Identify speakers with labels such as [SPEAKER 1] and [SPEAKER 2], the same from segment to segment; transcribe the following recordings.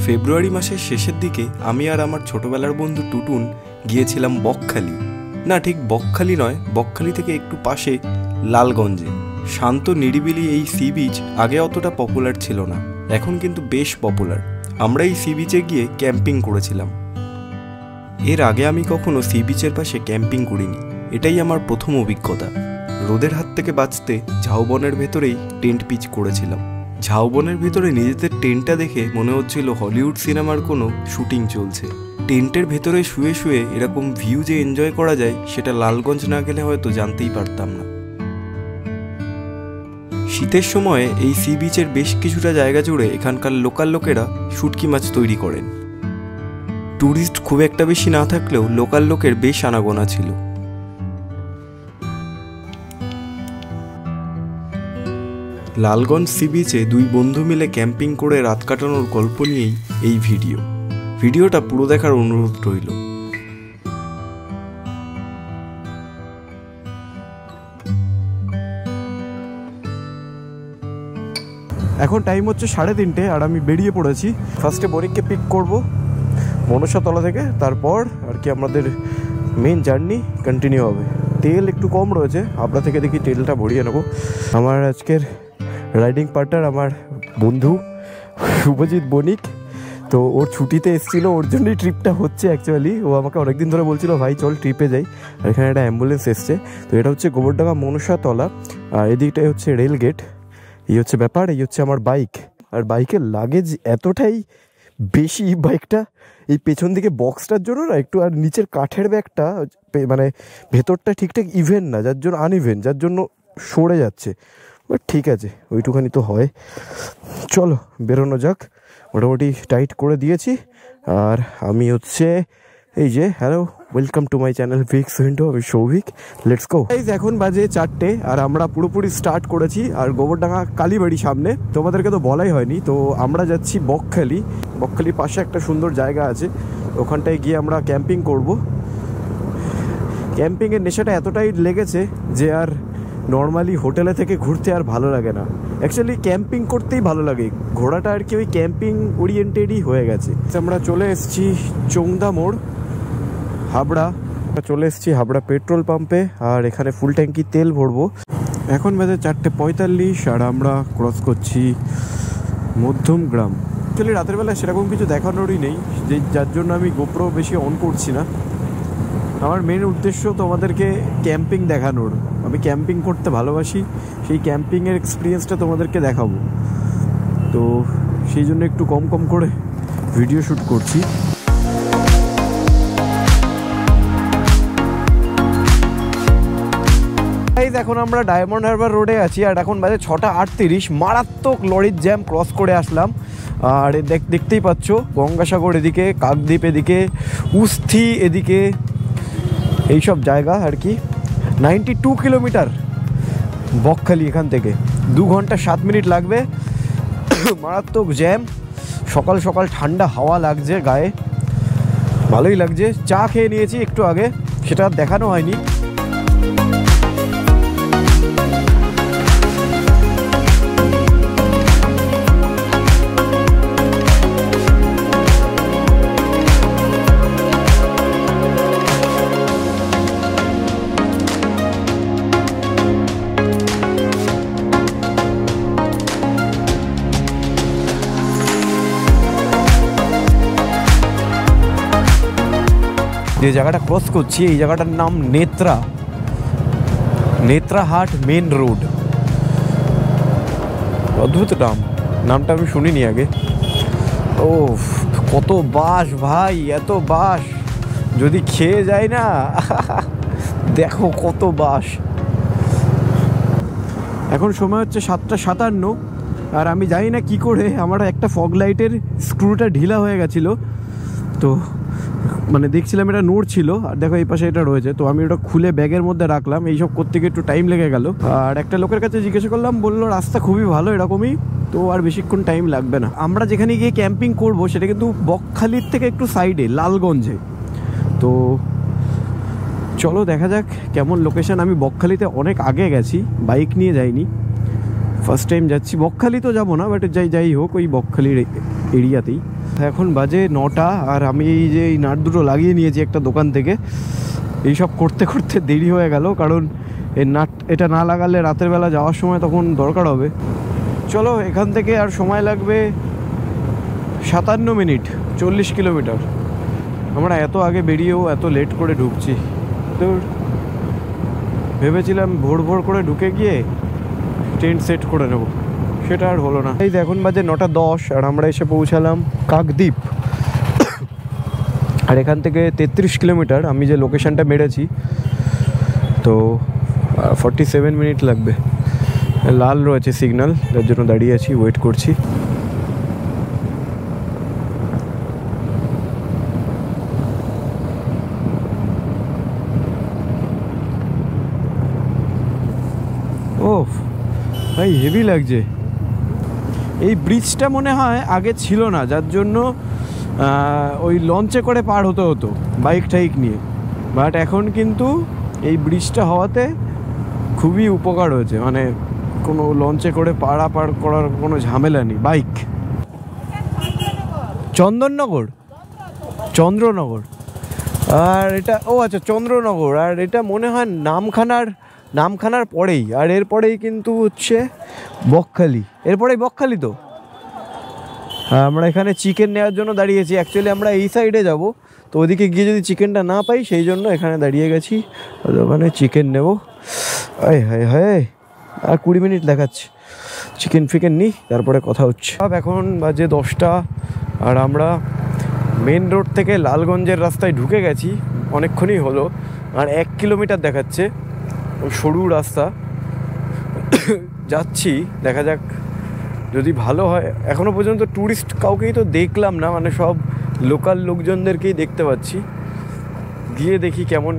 [SPEAKER 1] ফেব্রুয়ারি মাসের শেষের দিকে আমি আর আমার ছোটবেলার বন্ধু টুটুন গিয়েছিলাম বকখালি। না, ঠিক বকখালি নয়, বকখালি থেকে একটু পাশে লালগঞ্জে। শান্ত নিরিবিলি এই সি বিচ আগে অতটা পপুলার ছিল না, এখন কিন্তু বেশ পপুলার। আমরা এই সি বিচে গিয়ে ক্যাম্পিং করেছিলাম। এর আগে আমি কখনো সি বিচের পাশে ক্যাম্পিং করিনি, এটাই আমার প্রথম অভিজ্ঞতা। রোদের হাত থেকে বাঁচতে ঝাউবনের ভেতরেই টেন্ট পিচ করেছিলাম। ঝাউবনের ভেতরে নিজেদের টেন্টটা দেখে মনে হচ্ছিল হলিউড সিনেমার কোনো শুটিং চলছে। টেন্টের ভেতরে শুয়ে শুয়ে এরকম ভিউ যে এনজয় করা যায় সেটা লালগঞ্জ না গেলে হয়তো জানতেই পারতাম না। শীতের সময়ে এই সি বিচের বেশ কিছুটা জায়গা জুড়ে এখানকার লোকাল লোকেরা শুটকি মাছ তৈরি করেন। ট্যুরিস্ট খুব একটা বেশি না থাকলেও লোকাল লোকের বেশ আনাগোনা ছিল। লালগঞ্জ সি বিচে দুই বন্ধু মিলে ক্যাম্পিং করে রাত কাটানোর গল্প নিয়েই এই ভিডিওটা পুরো দেখার অনুরোধ রইল।
[SPEAKER 2] এখন টাইম হচ্ছে 3:30 আর আমি বেরিয়ে পড়েছি। ফার্স্টে বণিককে পিক করব মনসাতলা থেকে, তারপর আর কি আমাদের মেন জার্নি কন্টিনিউ হবে। তেল একটু কম রয়েছে, হাবড়া থেকে দেখি তেলটা ভরিয়ে নেবো। আমার আজকের রাইডিং পার্টনার আমার বন্ধু শুভজিৎ বণিক, তো ওর ছুটিতে এসেছিলো, ওর জন্যই ট্রিপটা হচ্ছে অ্যাকচুয়ালি। ও আমাকে অনেকদিন ধরে বলছিল ভাই চল ট্রিপে যাই, আর এখানে একটা অ্যাম্বুলেন্স এসছে। তো এটা হচ্ছে গোবরডাঙ্গা মনসাতলা, আর এদিকটাই হচ্ছে রেল গেট। এই হচ্ছে ব্যাপার, এই হচ্ছে আমার বাইক। আর বাইকের লাগেজ এতটাই বেশি, বাইকটা এই পেছন দিকে বক্সটার জন্য না একটু, আর নিচের কাঠের ব্যাগটা মানে ভেতরটা ঠিকঠাক ইভেন না, যার জন্য আনইভেন, যার জন্য সরে যাচ্ছে। বাট ঠিক আছে, ওইটুখানি তো হয়। চলো বেরোনো যাক, মোটামুটি টাইট করে দিয়েছি। আর আমি হচ্ছে এই যে, hello, welcome to my channel Vicks window, আমি সৌভিক। Let's go. এখন বাজে 4টে আর আমরা পুরোপুরি স্টার্ট করেছি। আর গোবরডাঙ্গা কালীবাড়ি সামনে, তোমাদেরকে তো বলাই হয়নি। তো আমরা যাচ্ছি বকখালির পাশে একটা সুন্দর জায়গা আছে, ওখানটায় গিয়ে আমরা ক্যাম্পিং করব। ক্যাম্পিংয়ের নেশাটা এতটাই লেগেছে যে আর নর্মালি হোটেলে থেকে ঘুরতে আর ভালো লাগে না। অ্যাকচুয়ালি ক্যাম্পিং করতেই ভালো লাগে, ঘোরাটা আর কি ওই ক্যাম্পিং ওরিয়েন্টেডই হয়ে গেছে। আমরা চলে এসেছি চৌন্দা মোড়, হাবড়া। চলে এসেছি হাবড়া পেট্রোল পাম্পে, আর এখানে ফুল ট্যাঙ্কি তেল ভরবো। এখন বাজে 4:45 আর আমরা ক্রস করছি মধ্যমগ্রাম। অ্যাকচুয়ালি রাতের বেলা সেরকম কিছু দেখানোরই নেই, যার জন্য আমি গোপ্রো বেশি অন করছি না। আমার মেন উদ্দেশ্য তোমাদেরকে ক্যাম্পিং দেখানোর। আমি ক্যাম্পিং করতে ভালোবাসি, সেই ক্যাম্পিংয়ের এক্সপিরিয়েন্সটা তোমাদেরকে দেখাবো। তো সেই জন্য একটু কম করে ভিডিও শ্যুট করছি। এখন আমরা ডায়মন্ড হারবার রোডে আছি, আর এখন বাজে 6:38। মারাত্মক লরির জ্যাম ক্রস করে আসলাম। আর দেখতেই পাচ্ছ গঙ্গাসাগর এদিকে, কাকদ্বীপ এদিকে, উস্থি এদিকে, এইসব জায়গা আর কি। 92 কিলোমিটার বকখালি, এখান থেকে 2 ঘন্টা 7 মিনিট লাগবে। মারাত্মক জ্যাম, সকাল সকাল ঠান্ডা হাওয়া লাগছে গায়ে, ভালোই লাগছে। চা খেয়ে নিয়েছি একটু আগে, সেটা দেখানো হয়নি। যে জায়গাটা ক্রস করছি, এই জায়গাটার নাম নেত্রাহাট মেন রোড। অদ্ভুত নামটা আমি শুনিনি আগে। ও কত বাস ভাই, এত বাস যদি খেয়ে যায় না। দেখো কত বাস। এখন সময় হচ্ছে 7:57, আর আমি জানি না কি করে আমার একটা ফগ লাইটের স্ক্রুটা ঢিলা হয়ে গেছিলো। তো মানে দেখছিলাম এটা নোট ছিল, আর দেখো এই পাশে এটা রয়েছে। তো আমি ওটা খুলে ব্যাগের মধ্যে রাখলাম, এইসব করতে গিয়ে একটু টাইম লেগে গেল। আর একটা লোকের কাছে জিজ্ঞাসা করলাম, বললো রাস্তা খুবই ভালো এরকমই, তো আর বেশিক্ষণ টাইম লাগবে না। আমরা যেখানে গিয়ে ক্যাম্পিং করব সেটা কিন্তু বকখালির থেকে একটু সাইডে, লালগঞ্জে। তো চলো দেখা যাক কেমন লোকেশন। আমি বকখালিতে অনেক আগে গেছি, বাইক নিয়ে যাইনি, ফার্স্ট টাইম যাচ্ছি। বকখালি তো যাবো না, বাট যাই হোক ওই বকখালির এরিয়াতেই। এখন বাজে 9টা, আর আমি এই যে এই নাট দুটো লাগিয়ে নিয়েছি একটা দোকান থেকে। এইসব করতে করতে দেরি হয়ে গেল, কারণ এই নাট এটা না লাগালে রাতের বেলা যাওয়ার সময় তখন দরকার হবে। চলো, এখান থেকে আর সময় লাগবে 57 মিনিট, 40 কিলোমিটার। আমরা এত আগে বেরিয়েও এত লেট করে ঢুকছি। তো ভেবেছিলাম ভোর ভোর করে ঢুকে গিয়ে টেন্ট সেট করে নেব, সেটা আর হলো না। এই এখন বাজে 9:10 আর আমরা এসে পৌঁছালাম কাকদ্বীপ। আর এখান থেকে 33 কিলোমিটার আমি যে লোকেশানটা মেরেছি, তো 47 মিনিট লাগবে। লাল রয়েছে সিগন্যাল, যার জন্য দাঁড়িয়ে আছি, ওয়েট করছি। ও ভাই, হেভি লাগছে। এই ব্রিজটা মনে হয় আগে ছিল না, যার জন্য ওই লঞ্চে করে পার হতে হতো বাইক টাইক নিয়ে। বাট এখন কিন্তু এই ব্রিজটা হওয়াতে খুবই উপকার হয়েছে, মানে কোনো লঞ্চে করে পারাপার করার কোনো ঝামেলা নেই। বাইক চন্দ্রনগর, আর এটা আচ্ছা চন্দ্রনগর। আর এটা মনে হয় নামখানার পরেই, আর এরপরেই কিন্তু হচ্ছে বকখালি। এরপরেই বকখালি। তো আমরা এখানে চিকেন নেওয়ার জন্য দাঁড়িয়েছি। অ্যাকচুয়ালি আমরা এই সাইডে যাব, তো ওদিকে গিয়ে যদি চিকেনটা না পাই সেই জন্য এখানে দাঁড়িয়ে গেছি। ওখানে চিকেন নেব। হায় আর 20 মিনিট দেখাচ্ছে। চিকেন ফিকেন নিই, তারপরে কথা হচ্ছে। এখন বাজে 10টা আর আমরা মেন রোড থেকে লালগঞ্জের রাস্তায় ঢুকে গেছি। অনেকক্ষণই হলো, আর 1 কিলোমিটার দেখাচ্ছে। সরু রাস্তা যাচ্ছি, দেখা যাক যদি ভালো হয়। এখনো পর্যন্ত ট্যুরিস্ট কাউকেই তো দেখলাম না, মানে সব লোকাল লোকজনদেরকেই দেখতে পাচ্ছি। গিয়ে দেখি কেমন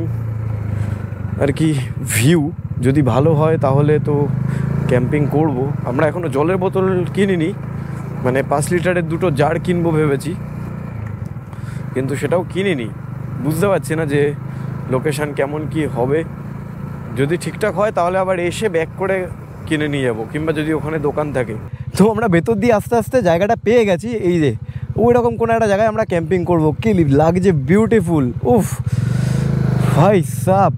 [SPEAKER 2] আর কি ভিউ। যদি ভালো হয় তাহলে তো ক্যাম্পিং করব। আমরা এখনও জলের বোতল কিনিনি, মানে 5 লিটারের 2টো জার কিনবো ভেবেছি, কিন্তু সেটাও কিনিনি। বুঝতে পারছি না যে লোকেশান কেমন কি হবে। যদি ঠিকঠাক হয় তাহলে আবার এসে ব্যাক করে কিনে নিয়ে যাবো, কিংবা যদি ওখানে দোকান থাকে। তো আমরা ভেতর দিয়ে আস্তে আস্তে জায়গাটা পেয়ে গেছি। এই যে ওই রকম কোনো একটা জায়গায় আমরা ক্যাম্পিং করবো। কি লাগছে, বিউটিফুল। উফ ভাই সাব,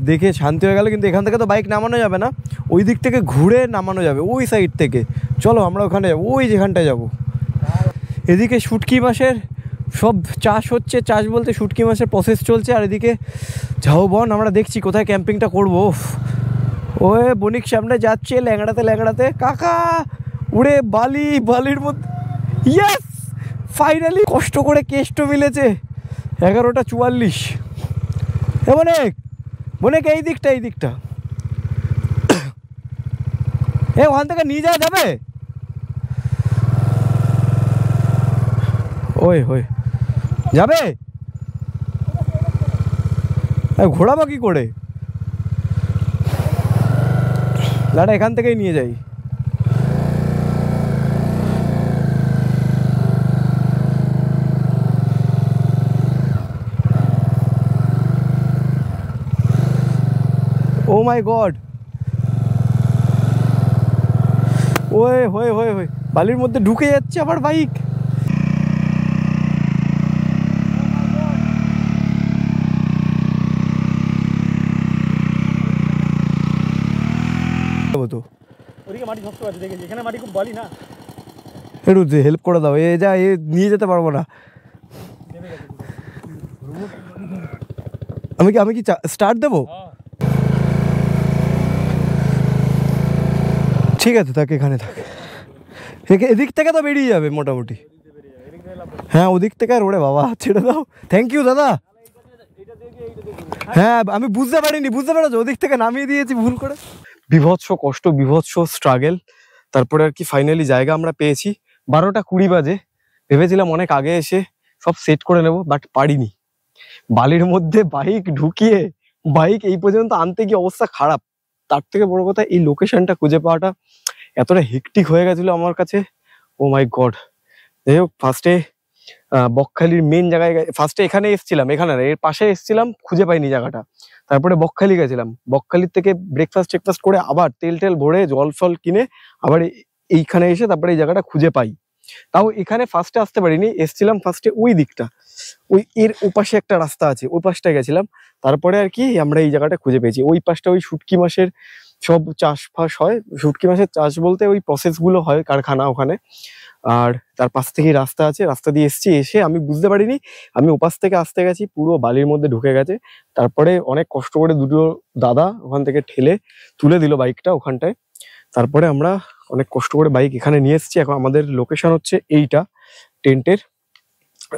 [SPEAKER 2] দেখে শান্তি হয়ে গেল। কিন্তু এখান থেকে তো বাইক নামানো যাবে না, ওই দিক থেকে ঘুরে নামানো যাবে, ওই সাইড থেকে। চলো আমরা ওখানে যাবো, ওই যেখানটায় যাবো। এদিকে শুটকি মাছের সব চাষ হচ্ছে, চাষ বলতে শুটকি মাছের প্রসেস চলছে। আর এদিকে ঝাউবন, আমরা দেখছি কোথায় ক্যাম্পিংটা করবো। ওই বণিক সামনে যাচ্ছে ল্যাংড়াতে। কাকা উড়ে বালির মধ্যে। ইয়েস, ফাইনালি কষ্ট করে কেষ্ট মিলেছে। 11:44। বণিক এই দিকটা ওখান থেকে নিয়ে যাওয়া যাবে? যাবে? ঘোরাবো কি করে? দাঁড়া, এখান থেকেই নিয়ে যাই। ও মাই গড, বালির মধ্যে ঢুকে যাচ্ছে আবার বাইক। একটু হেল্প করে দাও, নিয়ে যেতে পারবো না। আমি কি স্টার্ট দেবো? ঠিক আছে, থাক, এখানে থাক। এদিক থেকে তো বেরিয়ে যাবে মোটামুটি। হ্যাঁ, ওদিক থেকে। আর ওরে বাবা, ছেড়ে দাও। থ্যাংক ইউ দাদা। হ্যাঁ, আমি বুঝতে পেরেছো, ওদিক থেকে নামিয়ে দিয়েছি ভুল করে। বিভৎস কষ্ট, বিভৎস স্ট্রাগল। তারপরে আর কি ফাইনালি জায়গা আমরা পেয়েছি। 12:20 বাজে। ভেবেছিলাম অনেক আগে এসে সব সেট করে নেব, বাট পারিনি। বালির মধ্যে বাইক ঢুকিয়ে বাইক এই পর্যন্ত আনতে গিয়ে অবস্থা খারাপ। তার থেকে বড় কথা, এই লোকেশনটা খুঁজে পাওয়াটা এতটা হেক্টিক হয়ে গেছিল আমার কাছে। ও মাই গড। যাই হোক, ফার্স্টে বকখালির মেন জায়গায় ফার্স্টে এখানে এসেছিলাম, এখানে এর পাশে এসেছিলাম, খুঁজে পাইনি জায়গাটা। তারপরে বকখালি গেছিলাম, বকখালির থেকে ব্রেকফাস্ট করে আবার তেল ভরে জল ফল কিনে আবার এইখানে এসে তারপরে এই জায়গাটা খুঁজে পাই। তাও এখানে ফার্স্টে আসতে পারিনি, এসছিলাম ফার্স্টে ওই দিকটা, ওই এর ওপাশে একটা রাস্তা আছে, ওই পাশটায় গেছিলাম। তারপরে আর কি আমরা এই জায়গাটা খুঁজে পেয়েছি। ওই পাশটা ওই শুটকি মাছের সব চাষবাস হয়, শুটকি মাছের চাষ বলতে ওই প্রসেসগুলো হয়, কারখানা ওখানে। আর তার পাশ থেকেই রাস্তা আছে, রাস্তা দিয়ে এসছি। এসে আমি বুঝতে পারিনি, আমি ওপাশ থেকে আসতে গেছি, পুরো বালির মধ্যে ঢুকে গেছে। তারপরে অনেক কষ্ট করে দুটো দাদা ওখান থেকে ঠেলে তুলে দিল বাইকটা ওখানটায়। তারপরে আমরা অনেক কষ্ট করে বাইক এখানে নিয়ে এসেছি। এখন আমাদের লোকেশন হচ্ছে এইটা, টেন্টের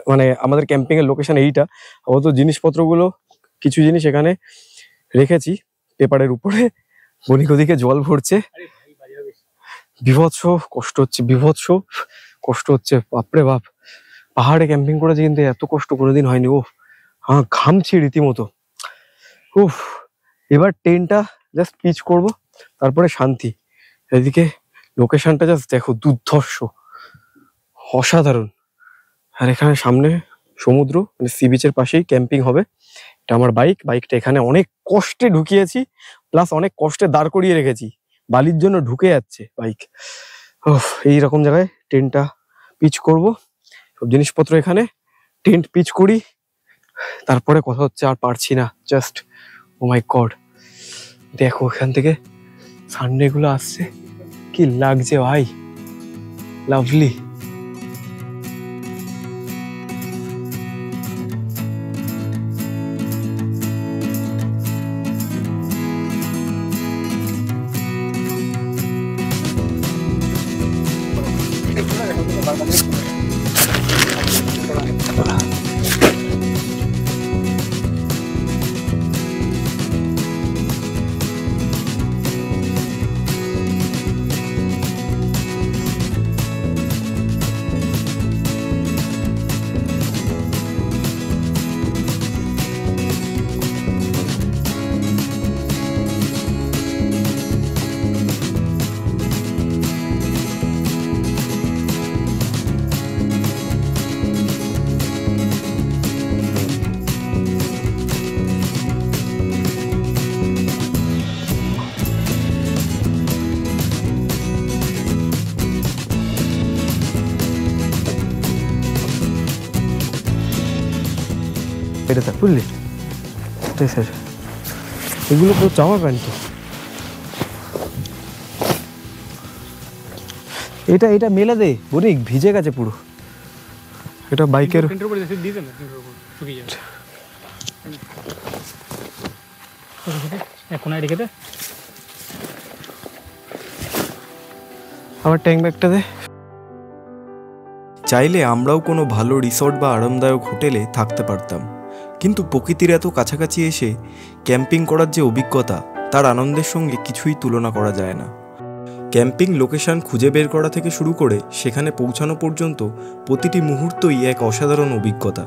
[SPEAKER 2] মানে আমাদের ক্যাম্পিং এর লোকেশন এইটা। অত জিনিসপত্রগুলো কিছু জিনিস এখানে রেখেছি পেপারের উপরে। বনিক ওদিকে জল ভরছে, বিভৎস কষ্ট হচ্ছে, বিভৎস কষ্ট হচ্ছে, বাপরে বাপ। পাহাড়ে ক্যাম্পিং করেছি কিন্তু এত কষ্ট কোনোদিন হয়নি। ও হ্যাঁ, ঘামছি রীতিমতো। উফ, এবার ট্রেনটা জাস্ট পিচ করব, তারপরে শান্তি। এদিকে লোকেশনটা জাস্ট দেখো, দুর্ধর্ষ, অসাধারণ। আর এখানে সামনে সমুদ্র, মানে সি বিচের পাশেই ক্যাম্পিং হবে। এটা আমার বাইকটা এখানে অনেক কষ্টে ঢুকিয়েছি, প্লাস অনেক কষ্টে দাঁড় করিয়ে রেখেছি, বালির জন্য ঢুকে যাচ্ছে বাইক। এইরকম জায়গায় টেন্টটা পিচ করব, সব জিনিসপত্র এখানে, টেন্ট পিচ করি, তারপরে কথা হচ্ছে। আর পারছি না, জাস্ট ও মাই গড, দেখো এখান থেকে সানডে গুলো আসছে, কি লাগছে ভাই, লাভলি। এটা দেখ, বুঝলি, স্যার এগুলো পুরো জামা প্যান্ট তো। এটা মেলে দে বনিক, ভিজে গেছে পুরো। এটা বাইকের আমার ট্যাঙ্ক ব্যাগটা দে।
[SPEAKER 1] চাইলে আমরাও কোনো ভালো রিসর্ট বা আরামদায়ক হোটেলে থাকতে পারতাম, কিন্তু প্রকৃতির এত কাছাকাছি এসে ক্যাম্পিং করার যে অভিজ্ঞতা, তার আনন্দের সঙ্গে কিছুই তুলনা করা যায় না। ক্যাম্পিং লোকেশন খুঁজে বের করা থেকে শুরু করে সেখানে পৌঁছানো পর্যন্ত প্রতিটি মুহূর্তই এক অসাধারণ অভিজ্ঞতা।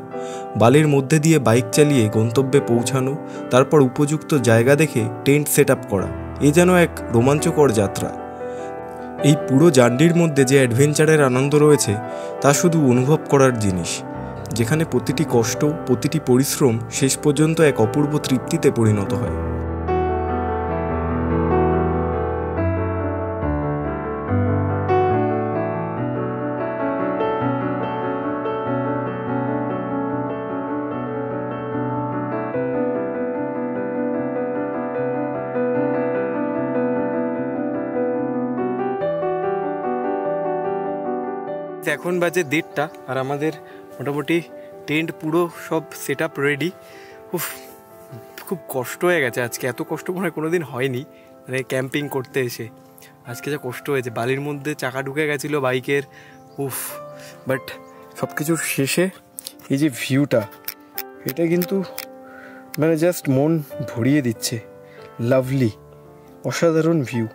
[SPEAKER 1] বালির মধ্যে দিয়ে বাইক চালিয়ে গন্তব্যে পৌঁছানো, তারপর উপযুক্ত জায়গা দেখে টেন্ট সেট আপ করা, এ যেন এক রোমাঞ্চকর যাত্রা। এই পুরো জার্নির মধ্যে যে অ্যাডভেঞ্চারের আনন্দ রয়েছে তা শুধু অনুভব করার জিনিস, যেখানে প্রতিটি কষ্ট, প্রতিটি পরিশ্রম শেষ পর্যন্ত এক অপূর্ব তৃপ্তিতে পরিণত হয়। এখন বাজে 1:30 আর আমাদের মোটামুটি টেন্ট পুরো সব সেট আপ রেডি। খুব কষ্ট হয়ে গেছে আজকে, এত কষ্ট মনে হয় কোনোদিন হয়নি, মানে ক্যাম্পিং করতে এসে আজকে যা কষ্ট হয়েছে। বালির মধ্যে চাকা ঢুকে গেছিলো বাইকের, বাট সব কিছুর শেষে এই যে ভিউটা, এটা কিন্তু মানে জাস্ট মন ভরিয়ে দিচ্ছে। লাভলি, অসাধারণ ভিউ।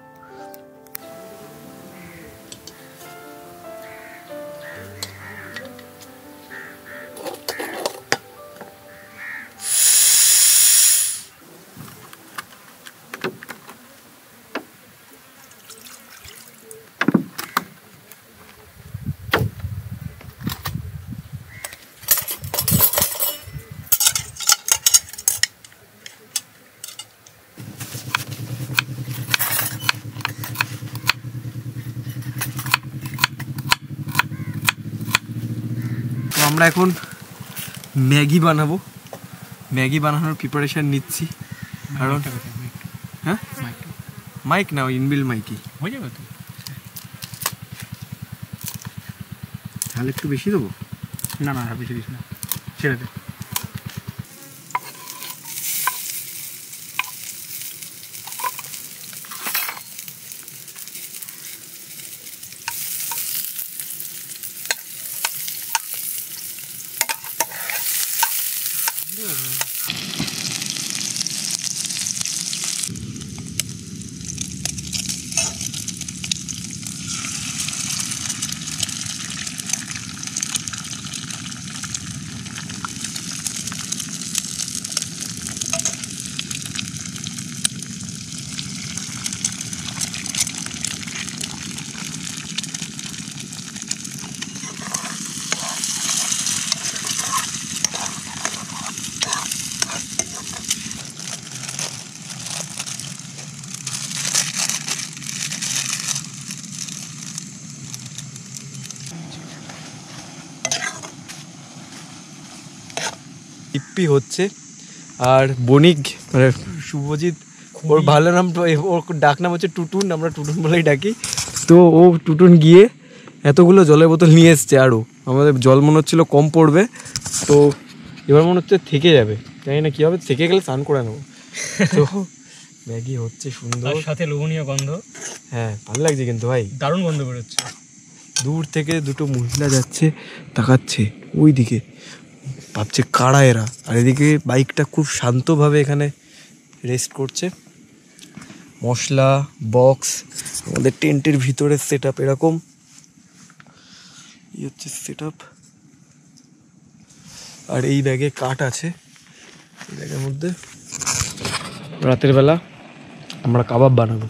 [SPEAKER 1] আমরা এখন ম্যাগি বানাবো, ম্যাগি বানানোর প্রিপারেশন নিচ্ছি। কারণ হ্যাঁ মাইক না, ইনবিল মাইকই হয়ে যাবে তো। তাহলে একটু বেশি দেবো?
[SPEAKER 3] না না বেশি দিস না, ছেড়ে দে।
[SPEAKER 1] ইপ্পি হচ্ছে। আর বণিক মানে শুভজিৎ, ওর ভালো নাম, ওর ডাক নাম হচ্ছে টুটুন, আমরা টুটুন বলেই ডাকি। তো ও টুটুন গিয়ে এতগুলো জলের বোতল নিয়ে এসছে। আরও আমাদের জল মনে হচ্ছিলো কম পড়বে, তো এবার মনে হচ্ছে থেকে যাবে, জানি না কী হবে, থেকে গেলে স্নান করে নেবো। তো ম্যাগি হচ্ছে সুন্দর,
[SPEAKER 3] সাথে লোভনীয় গন্ধ।
[SPEAKER 1] হ্যাঁ ভালো লাগছে কিন্তু ভাই,
[SPEAKER 3] দারুণ গন্ধ বেরোচ্ছে।
[SPEAKER 1] দূর থেকে দুটো মহিলা যাচ্ছে, তাকাচ্ছে ওই দিকে, ভাবছে কারা এরা। আর এদিকে বাইকটা খুব শান্তভাবে এখানে রেস্ট করছে। মশলা বক্স, আমাদের টেন্টের ভিতরে সেট আপ এরকম, এই হচ্ছে সেট আপ। আর এই ব্যাগে কাঠ আছে, এই ব্যাগের মধ্যে রাতের বেলা আমরা কাবাব বানাবো।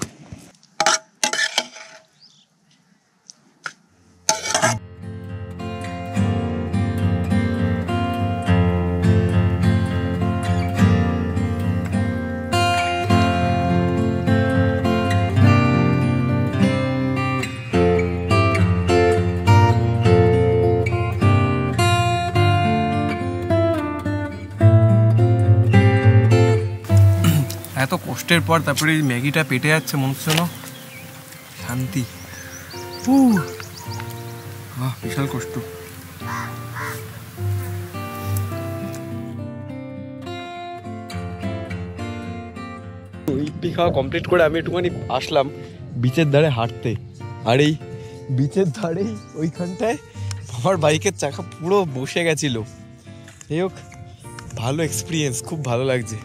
[SPEAKER 1] এত কষ্টের পর তারপরে এই ম্যাগিটা পেটে যাচ্ছে, মনে হচ্ছে না শান্তি। বিশাল কষ্ট। ইডলি খাওয়া কমপ্লিট করে আমি একটুখানি আসলাম বিচের ধারে হাঁটতে। আর এই বিচের ধারেই ওইখানটায় আমার বাইকের চাকা পুরো বসে গেছিল। এই হোক, ভালো এক্সপিরিয়েন্স, খুব ভালো লাগছে।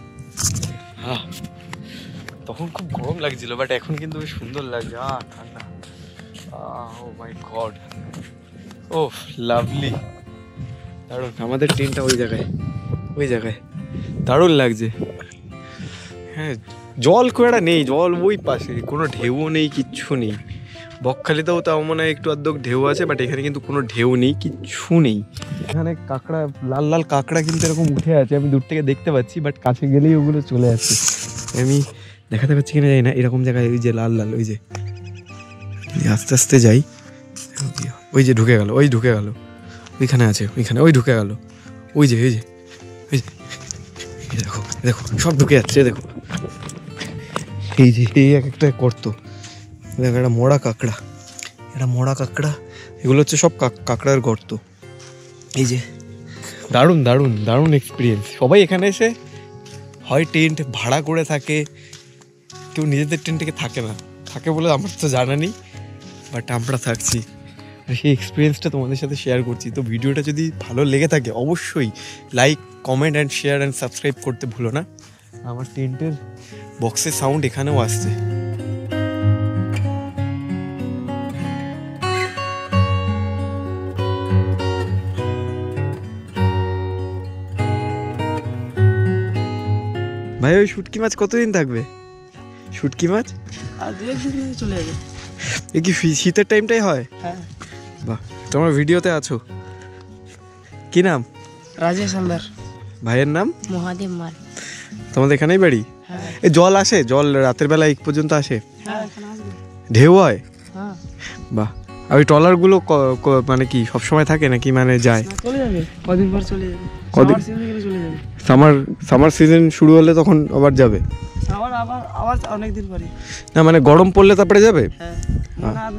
[SPEAKER 1] তখন খুব গরম লাগছিল, বাট এখন কিন্তু বেশ সুন্দর লাগছে। ঠান্ডা, ও মাই গড, ও লাভলি, দারুণ। আমাদের ট্রেনটা ওই জায়গায় দারুণ লাগছে। হ্যাঁ, জল খুব একটা নেই, জল ওই পাশে, কোনো ঢেউও নেই, কিচ্ছু নেই। বকখালিতেও তাও মনে হয় একটু আধটু ঢেউ আছে, বাট এখানে কিন্তু কোনো ঢেউ নেই, কিচ্ছু নেই। এখানে কাঁকড়া, লাল লাল কাঁকড়া কিন্তু এরকম উঠে আছে, আমি দূর থেকে দেখতে পাচ্ছি, বাট কাছে গেলেই ওগুলো চলে আসছে। আমি দেখাতে পাচ্ছি কিনা জানি না, এরকম জায়গায় ওই যে লাল লাল, ওই যে আস্তে আস্তে যাই, ওই যে ঢুকে গেল, ওইখানে আছে, ওইখানে ওই ঢুকে গেল, ওই যে দেখো দেখো সব ঢুকে যাচ্ছে, দেখো এই যে এই এক একটা করতো। দেখো একটা মোড়া কাঁকড়া, এগুলো হচ্ছে সব কাঁকড়ার গর্ত। এই যে দারুণ দারুণ দারুণ এক্সপিরিয়েন্স। সবাই এখানে এসে হয় টেন্ট ভাড়া করে থাকে, কেউ নিজেদের টেন্টে থাকে বলে আমার তো জানা নেই, বাট আমরা থাকছি। আর সেই এক্সপিরিয়েন্সটা তোমাদের সাথে শেয়ার করছি। তো ভিডিওটা যদি ভালো লেগে থাকে অবশ্যই like, comment and share and subscribe করতে ভুলো না। আমার টেন্টের বক্সের সাউন্ড এখানেও আসছে। ভাই ওই শুটকি মাছ কতদিন থাকবে? শুটকি মাছ
[SPEAKER 4] আর 2-1 দিন চলে যাবে।
[SPEAKER 1] এ কি শীতের টাইমটাই হয়?
[SPEAKER 4] হ্যাঁ।
[SPEAKER 1] বাহ, তোমার ভিডিওতে আছো। কি নাম?
[SPEAKER 4] রাজেশ হালদার।
[SPEAKER 1] ভাইয়ের নাম?
[SPEAKER 4] মহাদেব মাল।
[SPEAKER 1] তোমাদের এখানেই বাড়ি?
[SPEAKER 4] হ্যাঁ।
[SPEAKER 1] এই জল আসে, জল রাতের বেলা এই পর্যন্ত আসে?
[SPEAKER 4] হ্যাঁ, এখানে আসবে।
[SPEAKER 1] ঢেউ হয়?
[SPEAKER 4] হ্যাঁ।
[SPEAKER 1] বাহ,
[SPEAKER 2] আর ওই ট্রলারগুলো মানে কি সবসময় থাকে নাকি মানে যায়?
[SPEAKER 4] না, চলে যাবে কদিন পর চলে যাবে।
[SPEAKER 2] কদিন?
[SPEAKER 4] Summer season গেলে চলে যাবে।
[SPEAKER 2] সামার সিজন শুরু হলে তখন আবার যাবে?
[SPEAKER 4] আবার আবার আবার অনেক দিন পরে।
[SPEAKER 2] না মানে গরম পড়লে তারপরে যাবে?
[SPEAKER 4] হ্যাঁ, মানে আর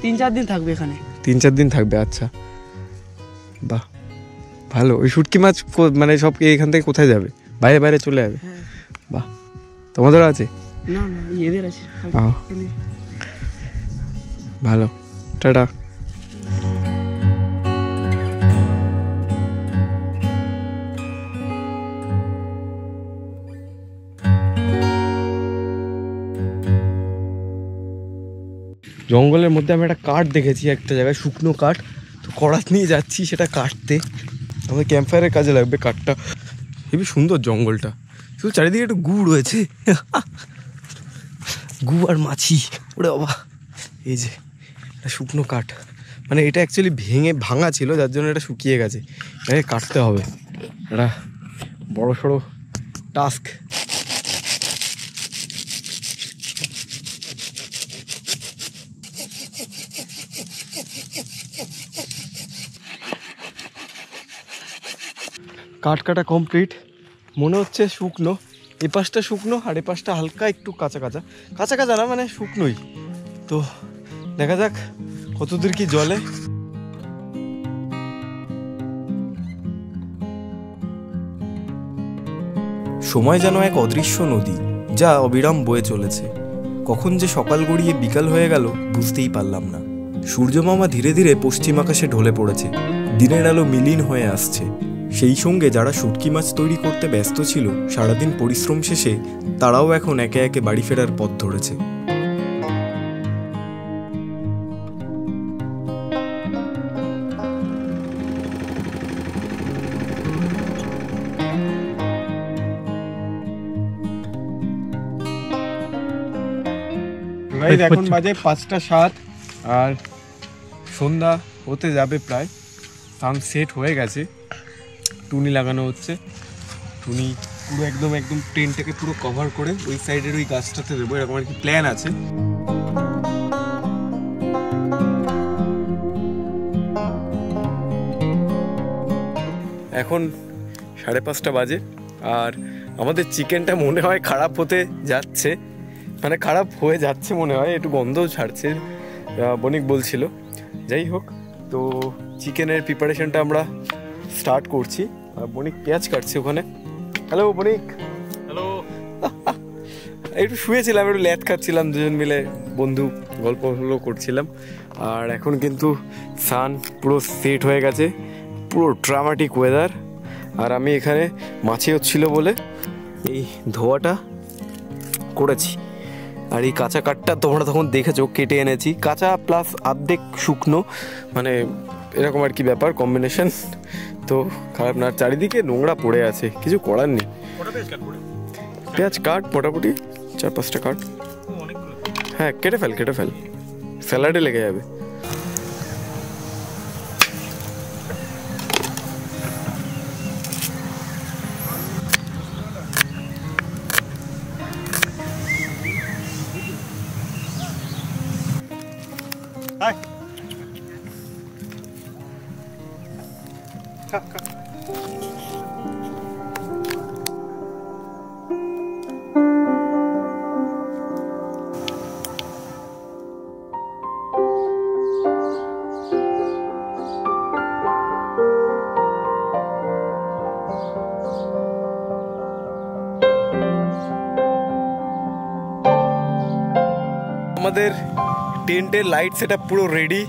[SPEAKER 4] 3-4 দিন থাকবে এখানে।
[SPEAKER 2] 3-4 দিন থাকবে, আচ্ছা বাহ ভালো। ওই শুটকি মাছ মানে সব এখান থেকে কোথায় যাবে? বাইরে বাইরে চলে যাবে?
[SPEAKER 4] হ্যাঁ।
[SPEAKER 2] বাহ, তোমাদেরও আছে?
[SPEAKER 4] না না, এদের আছে।
[SPEAKER 2] ভালো, টাটা। জঙ্গলের মধ্যে আমি একটা কাঠ দেখেছি একটা জায়গায়, শুকনো কাঠ। তো কড়াত নিয়ে যাচ্ছি সেটা কাটতে, আমাদের ক্যাম্পফায়ারের কাজে লাগবে কাঠটা। হেবি সুন্দর জঙ্গলটা, শুধু চারিদিকে একটু গু রয়েছে, গু আর মাছি। ওরে বাবা, এই যে এটা শুকনো কাঠ, মানে এটা অ্যাকচুয়ালি ভাঙা ছিল, যার জন্য এটা শুকিয়ে গেছে। এটাকে কাটতে হবে, এটা বড় সড়ো টাস্ক। কাঠ কাটা কমপ্লিট, মনে হচ্ছে শুকনো। এ পাশটা শুকনো আর এ পাশটা হালকা একটু কাঁচা কাঁচা, কাঁচা কাঁচা না মানে শুকনোই। তো দেখা যাক কতদূর কি জলে।
[SPEAKER 1] সময় যেন এক অদৃশ্য নদী, যা অবিরাম বয়ে চলেছে। কখন যে সকাল গড়িয়ে বিকাল হয়ে গেল বুঝতেই পারলাম না। সূর্যমামা ধীরে ধীরে পশ্চিম আকাশে ঢলে পড়েছে, দিনের আলো মিলিন হয়ে আসছে। সেই সঙ্গে যারা শুটকি মাছ তৈরি করতে ব্যস্ত ছিল সারাদিন পরিশ্রম শেষে, তারাও এখন একে একে বাড়ি ফেরার পথ ধরেছে।
[SPEAKER 2] এখন বাজে 5:07 আর সন্ধ্যা হতে যাবে প্রায়। সানসেট হয়ে গেছে, টুনি লাগানো হচ্ছে। টুনি পুরো একদম ট্রেনটাকে পুরো কভার করে ওই সাইডের ওই গাছটাতে দেবো, এরকম আর কি প্ল্যান আছে। এখন 5:30 বাজে আর আমাদের চিকেনটা মনে হয় খারাপ হতে যাচ্ছে, মানে খারাপ হয়ে যাচ্ছে মনে হয়, একটু গন্ধও ছাড়ছে বণিক বলছিল। যাই হোক, তো চিকেনের প্রিপারেশনটা আমরা স্টার্ট করছি। বণিক পেঁয়াজ কাটছে ওখানে। হ্যালো বণিক।
[SPEAKER 3] হ্যালো।
[SPEAKER 2] একটু শুয়েছিলাম, একটু ল্যাদ খাচ্ছিলাম, দুজন মিলে বন্ধু গল্প করছিলাম। আর এখন কিন্তু সান পুরো সেট হয়ে গেছে, পুরো ড্রামাটিক ওয়েদার। আর আমি এখানে মাছি হচ্ছিল বলে এই ধোয়াটা করেছি। আর এই কাঁচা কাঠটা তোমরা তখন দেখেছো, কেটে এনেছি, কাঁচা প্লাস আর্ধেক শুকনো, মানে এরকম আর কি ব্যাপার, কম্বিনেশন। তো খারাপ না, চারিদিকে নোংরা পড়ে আছে, কিছু করার নেই। পেঁয়াজ কাট মোটামুটি 4-5টা কাট। হ্যাঁ কেটে ফেল, স্যালাডে লেগে যাবে। আমাদের টেন্টের লাইট সেটা পুরো রেডি,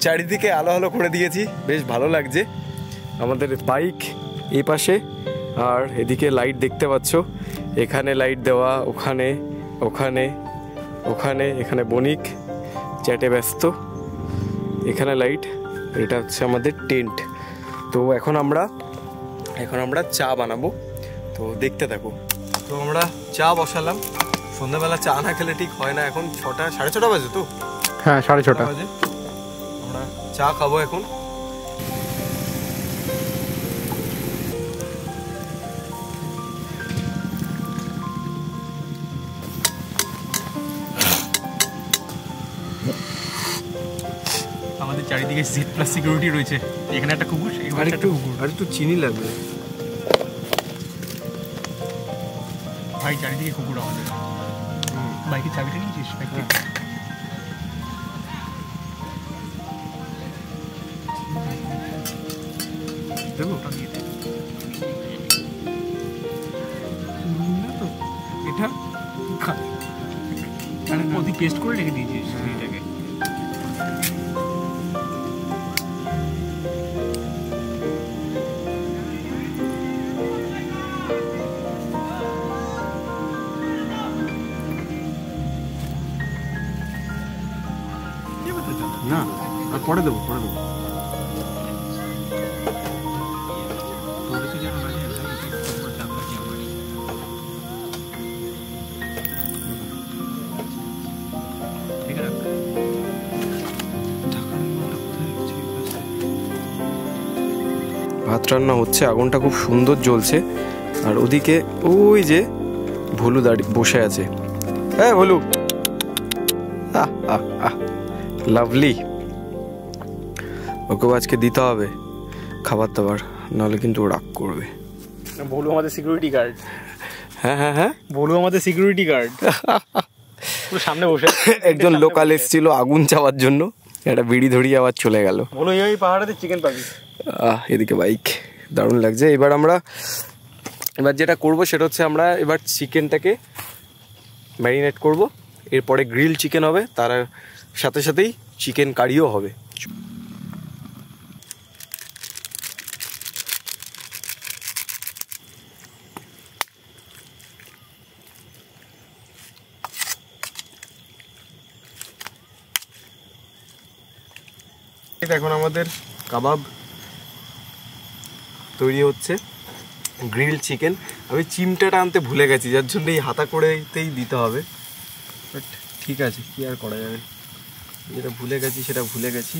[SPEAKER 2] চারিদিকে আলো আলো করে দিয়েছি, বেশ ভালো লাগছে। আমাদের বাইক এই পাশে আর এদিকে লাইট দেখতে পাচ্ছ, এখানে লাইট দেওয়া, ওখানে ওখানে ওখানে, এখানে বণিক চ্যাটে ব্যস্ত, এখানে লাইট। এটা হচ্ছে আমাদের টেন্ট। তো এখন আমরা চা বানাবো, তো দেখতে থাকো। তো আমরা চা বসালাম, সন্ধ্যাবেলা চা না খেলে ঠিক হয় না। এখন 6:30 বাজে তো? হ্যাঁ 6:30 বাজে। আমরা চা খাবো এখন।
[SPEAKER 3] এদিকে Z+ সিকিউরিটি রয়েছে, এখানে একটা কুকুর, এখানে একটা কুকুর।
[SPEAKER 1] আর একটু চিনি লাগবে।
[SPEAKER 3] ভাই চারিদিকে কুকুর আমাদের। বাইকের চাবিটা নিয়েছিস? বাইক থেকে
[SPEAKER 1] দেবো
[SPEAKER 3] ওটা দিয়ে দে।
[SPEAKER 1] এটা
[SPEAKER 3] ওদি পেস্ট করে রেখে দিয়েছিস এটাকে।
[SPEAKER 1] না, আর পরে দেবো, পরে দেবো। ভাত রান্না হচ্ছে, আগুনটা খুব সুন্দর জ্বলছে। আর ওদিকে ওই যে ভুলু দাঁড়িয়ে বসে আছে। হ্যাঁ ভুলু, লাভলি। ওকেও আজকে দিতে হবে খাবার দাবার, নাহলে কিন্তু ও রাগ করবে।
[SPEAKER 3] বলু আমাদের সিকিউরিটি গার্ড।
[SPEAKER 1] হ্যাঁ হ্যাঁ হ্যাঁ,
[SPEAKER 3] বলু আমাদের সিকিউরিটি গার্ড, পুরো সামনে বসে।
[SPEAKER 1] একজন লোকাল এসেছিল আগুন চাওয়ার জন্য, একটা বিড়ি ধরিয়ে আবার চলে গেল।
[SPEAKER 3] বলু এই পাহাড়েতে চিকেন পাবি।
[SPEAKER 1] এদিকে বাইক, দারুণ লাগছে। এবার যেটা করব সেটা হচ্ছে আমরা এবার চিকেনটাকে ম্যারিনেট করব, এরপরে গ্রিল চিকেন হবে, তার সাথে সাথেই চিকেন কারিও হবে। এখন আমাদের কাবাব তৈরি হচ্ছে, গ্রিল চিকেন। আমি চিমটাটা আনতে ভুলে গেছি, যার জন্য এই হাতা করেতেই দিতে হবে। বাট ঠিক আছে, কি আর করা যাবে, যেটা ভুলে গেছি সেটা ভুলে গেছি।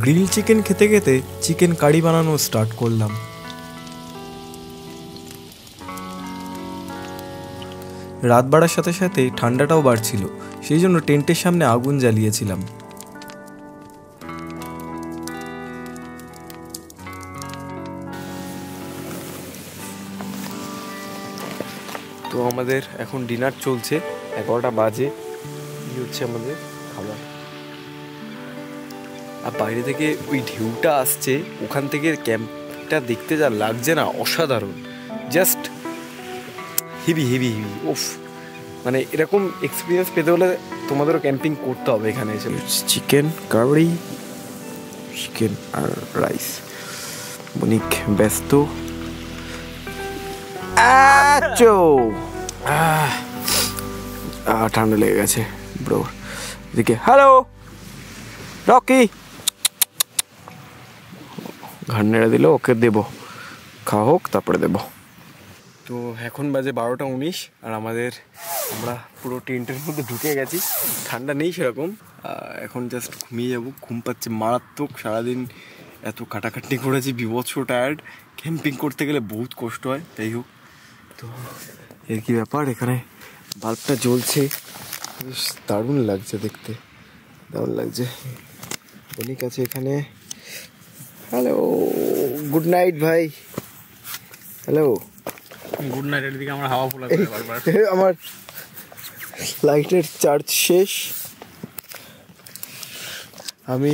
[SPEAKER 1] গ্রিল চিকেন খেতে খেতে চিকেন কারি বানানো স্টার্ট করলাম। রাত বাড়ার সাথে সাথে ঠান্ডাটাও বাড়ছিল, সেই জন্য টেন্টের সামনে আগুন জ্বালিয়েছিলাম। তো আমাদের এখন ডিনার চলছে, 11টা বাজে। এই হচ্ছে আমাদের খাবার। আর বাইরে থেকে ওই ঢেউটা আসছে, ওখান থেকে ক্যাম্পটা দেখতে যা লাগছে না, অসাধারণ। Just heavy heavy heavy. ওফ, মানে এরকম এক্সপিরিয়েন্স পেতে হলে তোমাদেরও ক্যাম্পিং করতে হবে এখানে এসে। চিকেন কারি, চিকেন আর রাইস। বনিক ব্যস্ত। ঠান্ডা লেগে গেছে ব্রো। এদিকে হ্যালো রকি, ঘাড় নেড়ে দিল, ওকে দেবো, খাওয়া হোক তারপরে দেবো। তো এখন বাজে 12টা 19, আর আমরা পুরো টেন্টের মধ্যে ঢুকে গেছি। ঠান্ডা নেই সেরকম, এখন জাস্ট ঘুমিয়ে যাবো। ঘুম পাচ্ছে মারাত্মক, সারাদিন এত কাটাকাটি করেছি, বিভৎস টায়ার্ড। ক্যাম্পিং করতে গেলে বহুত কষ্ট হয়। যাই হোক, তো এর কি ব্যাপার, এখানে বাল্বটা জ্বলছে, বেশ দারুণ লাগছে দেখতে, দারুণ লাগছে। অনেক আছে এখানে। হ্যালো, গুড নাইট ভাই। Hello,
[SPEAKER 3] good night. এর দিকে আমরা হাওয়া ফোলা বারবার।
[SPEAKER 1] আমার লাইটের চার্জ শেষ, আমি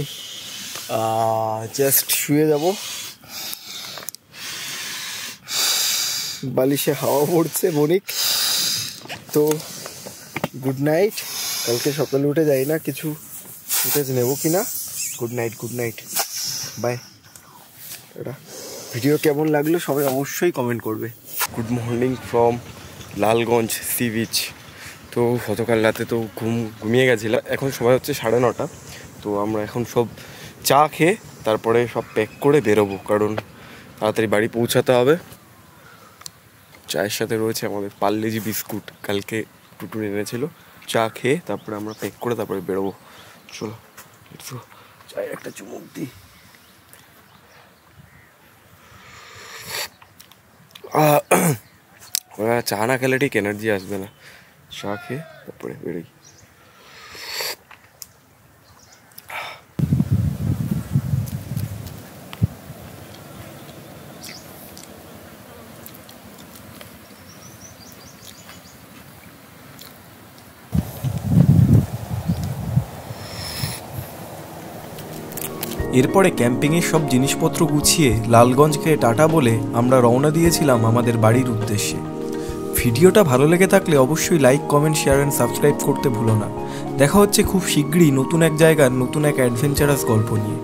[SPEAKER 1] জাস্ট শুয়ে যাব। বালিশে হাওয়া পড়ছে বনিক। তো গুড নাইট, কালকে সকালে উঠে যাই না কিছু ফুটেজ নেবো কিনা। Good night, good night, bye. এটা ভিডিও কেমন লাগলো সবাই অবশ্যই কমেন্ট করবে। Good morning from Lalganj sea beach. তো গতকাল রাতে তো ঘুমিয়ে গেছিলাম। এখন সময় হচ্ছে 9:30। তো আমরা এখন সব চা খেয়ে তারপরে সব প্যাক করে বেরোবো, কারণ তাড়াতাড়ি বাড়ি পৌঁছাতে হবে। চায়ের সাথে রয়েছে আমাদের পার্লেজি বিস্কুট, কালকে টুটুন এনেছিল। চা খেয়ে তারপরে আমরা প্যাক করে তারপরে বেরোবো। চলো চায়ের একটা চুমুক দিই। চা না খেলে ঠিক এনার্জি আসবে না। চা খেয়ে তারপরে বেরোই।
[SPEAKER 2] এরপরে ক্যাম্পিংয়ের সব জিনিসপত্র গুছিয়ে লালগঞ্জকে টাটা বলে আমরা রওনা দিয়েছিলাম আমাদের বাড়ির উদ্দেশ্যে। ভিডিওটা ভালো লেগে থাকলে অবশ্যই like, comment, share and subscribe করতে ভুলো না। দেখা হচ্ছে খুব শীঘ্রই নতুন এক জায়গার নতুন এক অ্যাডভেঞ্চারাস গল্প নিয়ে।